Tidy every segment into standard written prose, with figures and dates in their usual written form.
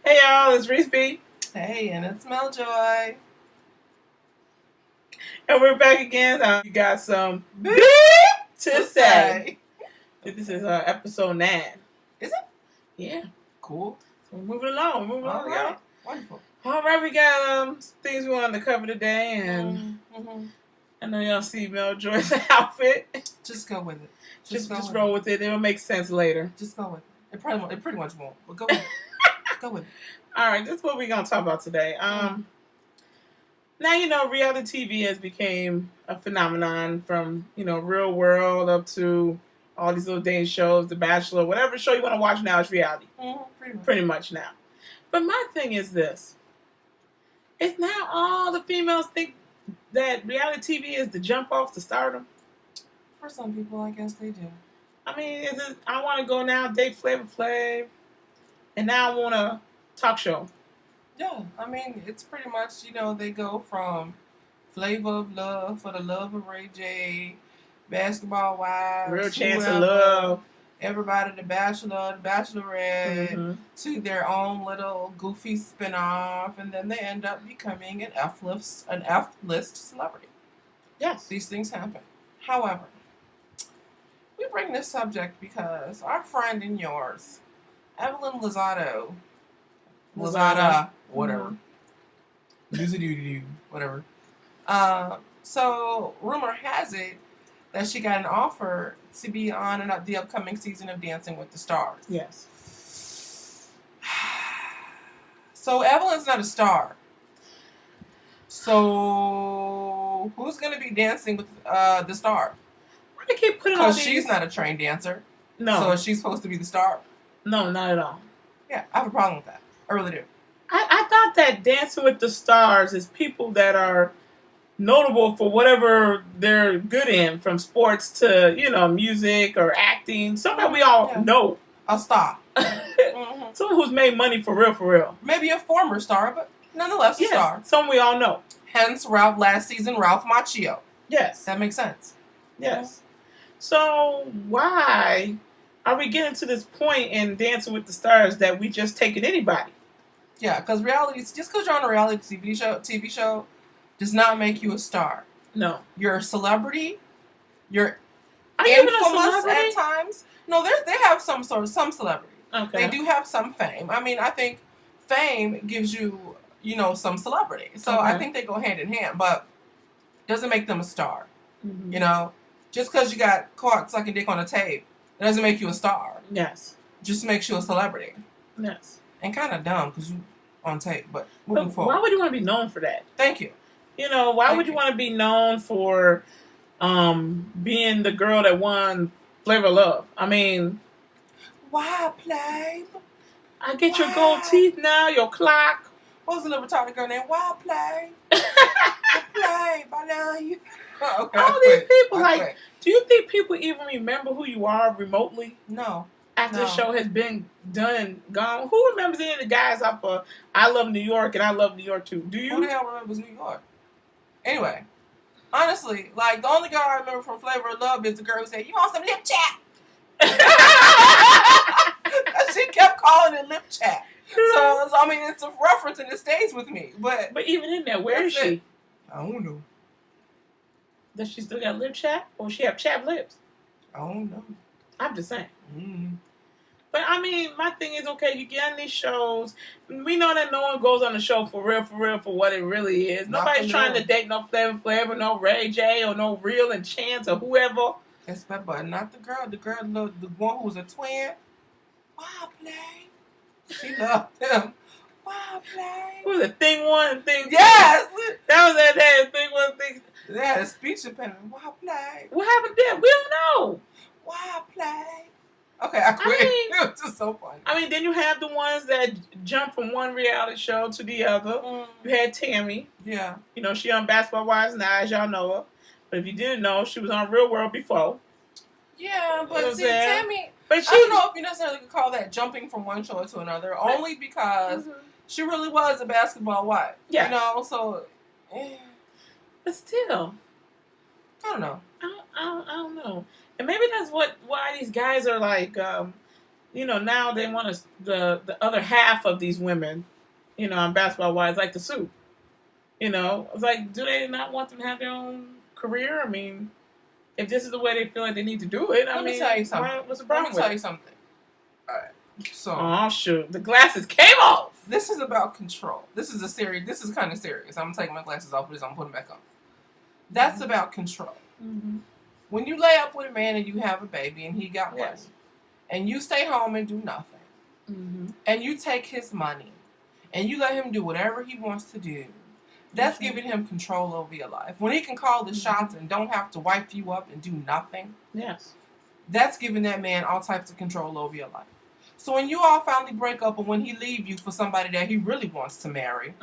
Hey y'all, it's Reese B. Hey, and it's Meljoy. And we're back again. You got some beep to say. This is episode 9. Is it? Yeah. Cool. So we're moving along. Y'all. Wonderful. All right, we got things we wanted to cover today, and I know y'all see Meljoy's outfit. Just go with it. Just roll with it. It'll make sense later. Just go with it. It pretty much won't, but go with it. Go with it. All right, that's what we're gonna talk about today. Now reality TV has become a phenomenon from Real World up to all these little dating shows, The Bachelor, whatever show you want to watch now is reality. Pretty much now. But my thing is this: is now all the females think that reality TV is the jump off to stardom? For some people, I guess they do. I mean, is it? I want to go now date Flavor Flav, and now I want a talk show. Yeah, I mean, it's pretty much, they go from Flavor of Love for the Love of Ray J, Basketball Wives, Real Chance of Love, everybody, The Bachelor, The Bachelorette, to their own little goofy spin-off, and then they end up becoming an F-list celebrity. Yes. These things happen. However, we bring this subject because our friend and yours, Evelyn Lozada, whatever. Whatever. So rumor has it that she got an offer to be on the upcoming season of Dancing with the Stars. Yes. So Evelyn's not a star. So who's going to be dancing with the star? Why do they keep putting all these? Because she's not a trained dancer. No. So is she supposed to be the star? No, not at all. Yeah, I have a problem with that. I really do. I thought that Dancing with the Stars is people that are notable for whatever they're good in, from sports to, music or acting. Somebody we all know. A star. Someone who's made money for real. Maybe a former star, but nonetheless a star. Someone we all know. Hence, last season, Ralph Macchio. Yes. That makes sense. Yes. So why are we getting to this point in Dancing with the Stars that we just taking anybody? Yeah, because just because you're on a reality TV show does not make you a star. No. You're a celebrity. You're infamous at times. No, they have some celebrity. Okay. They do have some fame. I mean, I think fame gives you, some celebrity. So I think they go hand in hand, but doesn't make them a star. Mm-hmm. Just because you got caught sucking dick on a tape, it doesn't make you a star. Yes. Just makes you a celebrity. Yes. And kind of dumb because you on tape, but moving forward. Why would you want to be known for that? Thank you. Why would you want to be known for being the girl that won Flavor of Love? I mean, why play? I get your gold teeth now, your clock. What was the little retarded girl named? Why play? Play, I love you. Okay, all these people, do you think people even remember who you are remotely? No. After the show has been done and gone, who remembers any of the guys off of I Love New York and I Love New York Too? Do you? Who the hell remembers New York? Anyway, honestly, the only girl I remember from Flavor of Love is the girl who said, "You want some lip chat?" She kept calling it lip chat. So I mean, it's a reference and it stays with me. But even in there, where is she? I don't know. Does she still got lip chat, or she have chapped lips? I don't know. I'm just saying. Mm-hmm. But I mean, my thing is, okay, you get on these shows. We know that no one goes on the show for real, for what it really is. Nobody's trying to date no Flavor Flav, no Ray J, or no Real and Chance, or whoever. Yes, but not the girl. The one who was a twin. Why play? She loved him. Why play? Who was it? Thing one, thing two? Yes! That was that day. Thing one, thing. They had a speech impediment. Why play? What happened then? We don't know. Why play? Okay, I quit. It was just so funny. I mean, then you have the ones that jump from one reality show to the other. You had Tammy. Yeah. She on Basketball Wives now, as y'all know her. But if you didn't know, she was on Real World before. Yeah, but see, Tammy, I don't know if you necessarily could call that jumping from one show to another, only because she really was a basketball wife. Yeah. So. But still. I don't know. I don't know. And maybe that's why these guys are now they want us the other half of these women, on Basketball Wives, like the suit. It's like, do they not want them to have their own career? I mean, if this is the way they feel like they need to do it, Let me tell you something. What's the problem with it? Let me tell you something. All right. So, oh shoot, the glasses came off. This is about control. This is kind of serious. I'm gonna take my glasses off, but I'm putting them back on. That's about control. Mm-hmm. When you lay up with a man and you have a baby and he got money, and you stay home and do nothing, and you take his money, and you let him do whatever he wants to do, that's giving him control over your life. When he can call the shots and don't have to wipe you up and do nothing, that's giving that man all types of control over your life. So when you all finally break up, and when he leave you for somebody that he really wants to marry,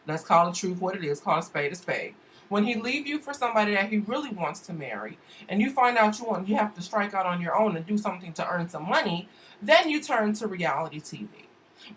let's call the truth what it is, call a spade a spade. When he leave you for somebody that he really wants to marry, and you find out you have to strike out on your own and do something to earn some money, then you turn to reality TV.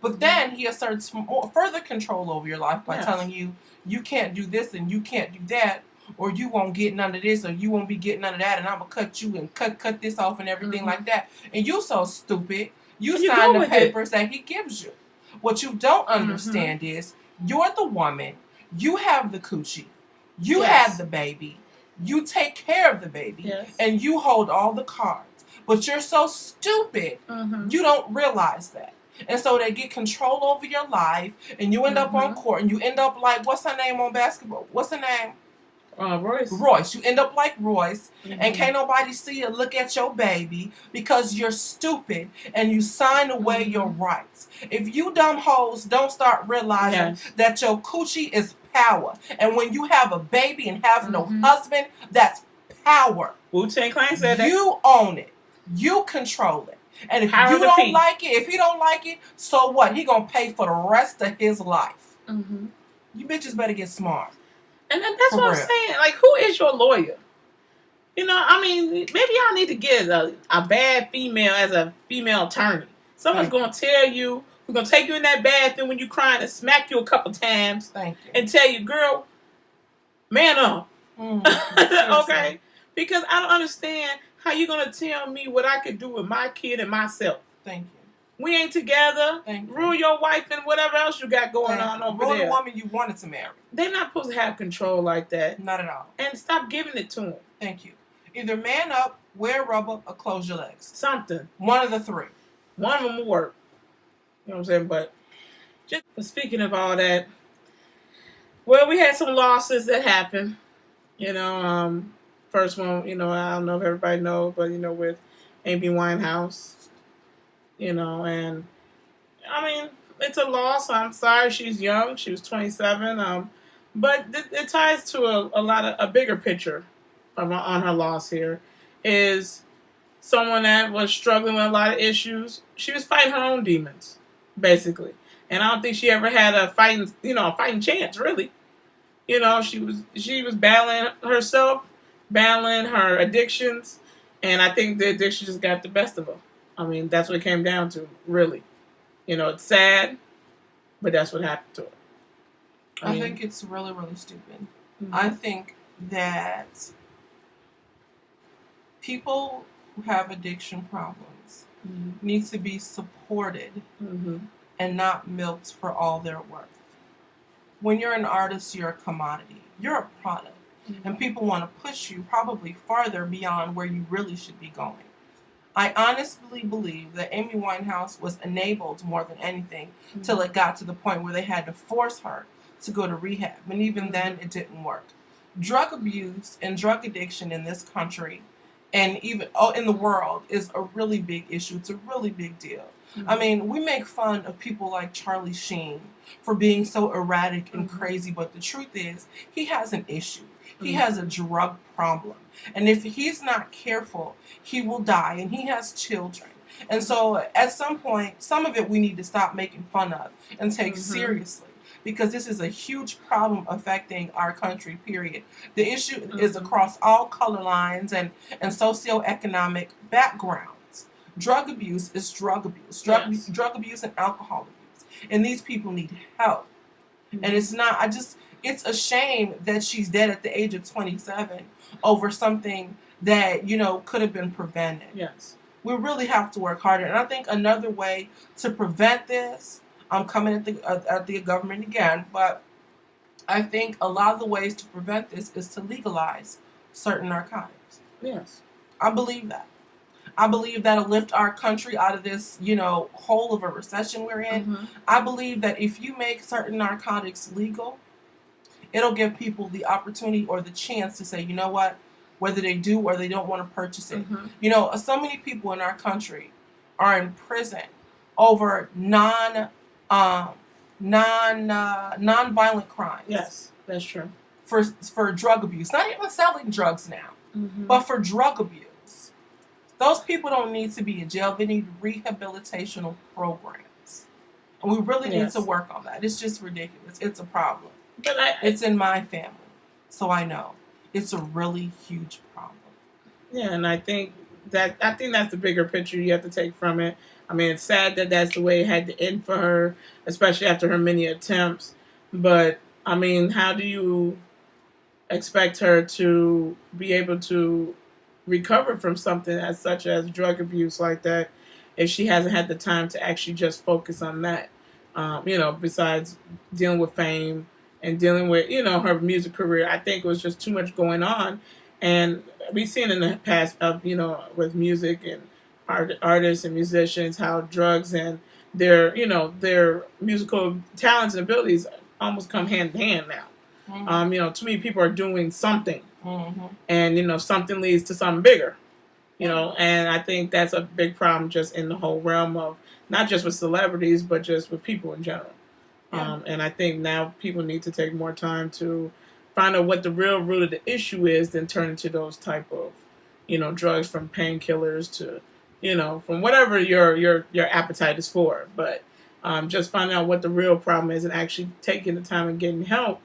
But then he asserts further control over your life by telling you, you can't do this and you can't do that, or you won't get none of this, or you won't be getting none of that, and I'm going to cut you and cut this off and everything like that. And you so stupid. You sign the papers that he gives you. What you don't understand is you're the woman. You have the coochie. You have the baby. You take care of the baby. And you hold all the cards. But you're so stupid, you don't realize that. And so they get control over your life, and you end up on court, and you end up like, what's her name on basketball? What's her name? Royce. Royce. You end up like Royce, and can't nobody see or look at your baby because you're stupid and you sign away your rights. If you dumb hoes don't start realizing that your coochie is power, and when you have a baby and have no husband, that's power. Wu-Tang Clan said that. You own it. You control it. And if you don't like it, if he don't like it, so what? He gonna pay for the rest of his life. You bitches better get smart. And that's what I'm saying. Like, who is your lawyer? I mean, maybe y'all need to get a bad female as a female attorney. Someone's going to tell you, who's going to take you in that bathroom when you're crying and smack you a couple times. And tell you, girl, man up. Okay? Because I don't understand how you're going to tell me what I could do with my kid and myself. Thank you. We ain't together. Rule your wife and whatever else you got going on over there. Rule the woman you wanted to marry. They're not supposed to have control like that. Not at all. And stop giving it to them. Thank you. Either man up, wear rubber, or close your legs. Something. One of the three. One of them will work. You know what I'm saying? But speaking of all that, well, we had some losses that happened. First one, I don't know if everybody knows, but, with Amy Winehouse. And I mean, it's a loss. I'm sorry, she's young. She was 27. But it ties to a bigger picture on her loss here. Is someone that was struggling with a lot of issues. She was fighting her own demons, basically. And I don't think she ever had a fighting chance, really. She was battling herself, battling her addictions, and I think the addiction just got the best of her. I mean, that's what it came down to, really. It's sad, but that's what happened to her. I think it's really, really stupid. I think that people who have addiction problems need to be supported and not milked for all their worth. When you're an artist, you're a commodity. You're a product. And people want to push you probably farther beyond where you really should be going. I honestly believe that Amy Winehouse was enabled more than anything till it got to the point where they had to force her to go to rehab. And even then, it didn't work. Drug abuse and drug addiction in this country and even in the world is a really big issue. It's a really big deal. I mean, we make fun of people like Charlie Sheen for being so erratic and crazy, but the truth is he has an issue. He has a drug problem. And if he's not careful, he will die. And he has children. And so at some point, some of it we need to stop making fun of and take seriously. Because this is a huge problem affecting our country, period. The issue is across all color lines and socioeconomic backgrounds. Drug abuse is drug abuse. Drug abuse and alcohol abuse. And these people need help. And it's a shame that she's dead at the age of 27 over something that, could have been prevented. Yes. We really have to work harder. And I think another way to prevent this, I'm coming at the government again, but I think a lot of the ways to prevent this is to legalize certain narcotics. Yes. I believe that. I believe that'll lift our country out of this, hole of a recession we're in. Mm-hmm. I believe that if you make certain narcotics legal, it'll give people the opportunity or the chance to say, you know what, whether they do or they don't want to purchase it. Mm-hmm. So many people in our country are in prison over non-violent crimes. Yes, that's true. For drug abuse, not even selling drugs now, mm-hmm. but for drug abuse. Those people don't need to be in jail. They need rehabilitational programs. And we really need to work on that. It's just ridiculous. It's a problem. But it's in my family, so I know. It's a really huge problem. Yeah, and I think that's the bigger picture you have to take from it. I mean, it's sad that that's the way it had to end for her, especially after her many attempts. But, I mean, how do you expect her to be able to recover from something as such as drug abuse like that if she hasn't had the time to actually just focus on that? Besides dealing with fame and dealing with, her music career. I think it was just too much going on. And we've seen in the past of, with music and artists and musicians, how drugs and their musical talents and abilities almost come hand in hand now. Mm-hmm. Too many people are doing something. Mm-hmm. And, something leads to something bigger, and I think that's a big problem just in the whole realm of not just with celebrities, but just with people in general. Yeah. And I think now people need to take more time to find out what the real root of the issue is, then turn into those type of, drugs, from painkillers to, from whatever your appetite is for. But just finding out what the real problem is and actually taking the time and getting help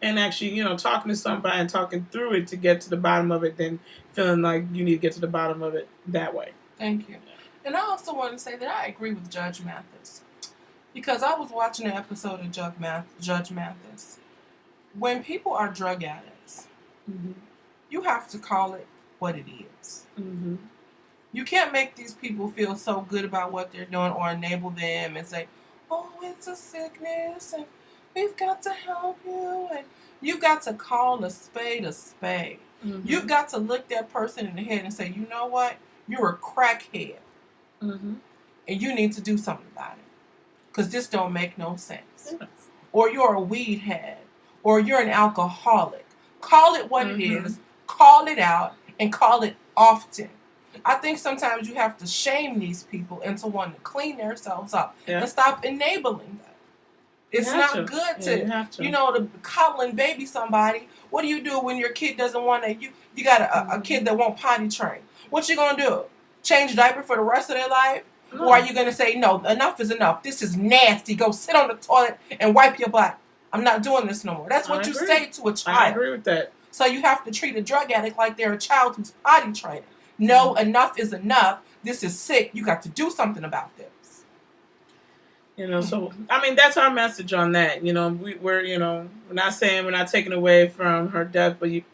and actually, talking to somebody and talking through it to get to the bottom of it, then feeling like you need to get to the bottom of it that way. Thank you. And I also want to say that I agree with Judge Mathis. Because I was watching an episode of Judge Mathis. When people are drug addicts, mm-hmm. you have to call it what it is. Mm-hmm. You can't make these people feel so good about what they're doing or enable them and say, oh, it's a sickness and we've got to help you. And you've got to call a spade a spade. Mm-hmm. You've got to look that person in the head and say, you know what? You're a crackhead. Mm-hmm. And you need to do something about it. Because this don't make no sense. Yes. Or you're a weed head. Or you're an alcoholic. Call it what mm-hmm. it is. Call it out. And call it often. I think sometimes you have to shame these people into wanting to clean themselves up. Yeah. And stop enabling them. It's not good to coddle and baby somebody. What do you do when your kid doesn't want to? You got a kid that won't potty train. What you going to do? Change a diaper for the rest of their life? No. Or are you going to say, no, enough is enough. This is nasty. Go sit on the toilet and wipe your butt. I'm not doing this no more. That's what you say to a child. I agree with that. So you have to treat a drug addict like they're a child who's potty training. No, enough is enough. This is sick. You got to do something about this. So, I mean, that's our message on that. We're, we're not saying we're not taking away from her death, but we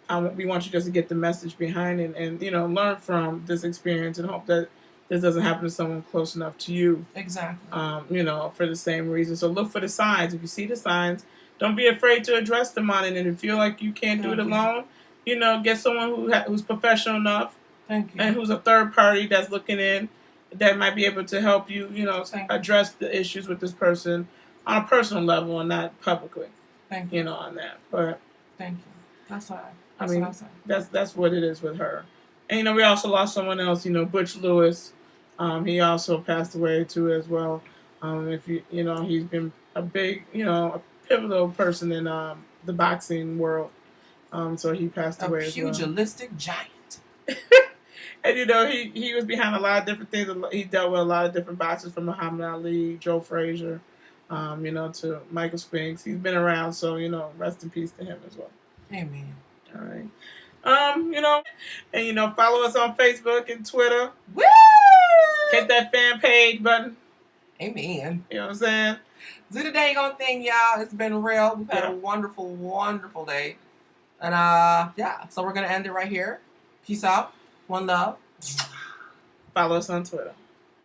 want you just to get the message behind it and learn from this experience and hope that this doesn't happen to someone close enough to you. Exactly. For the same reason. So look for the signs. If you see the signs, don't be afraid to address them on it. And if you feel like you can't do it alone, get someone who's professional enough. Thank you. And who's a third party that's looking in, that might be able to help you, address the issues with this person on a personal level and not publicly. Thank you. On that. But thank you. That's what I'm saying. That's what it is with her. And we also lost someone else, Butch Lewis. He also passed away too as well. If he's been a big, a pivotal person in the boxing world. So he passed away as well. A pugilistic giant. And he was behind a lot of different things. He dealt with a lot of different boxers, from Muhammad Ali, Joe Frazier, to Michael Spinks. He's been around, so rest in peace to him as well. Amen. All right. And follow us on Facebook and Twitter. Woo! Hit that fan page button. Amen. You know what I'm saying? Do the dang on thing, y'all. It's been real. We've had a wonderful, wonderful day. And so we're gonna end it right here. Peace out. One love. Follow us on Twitter.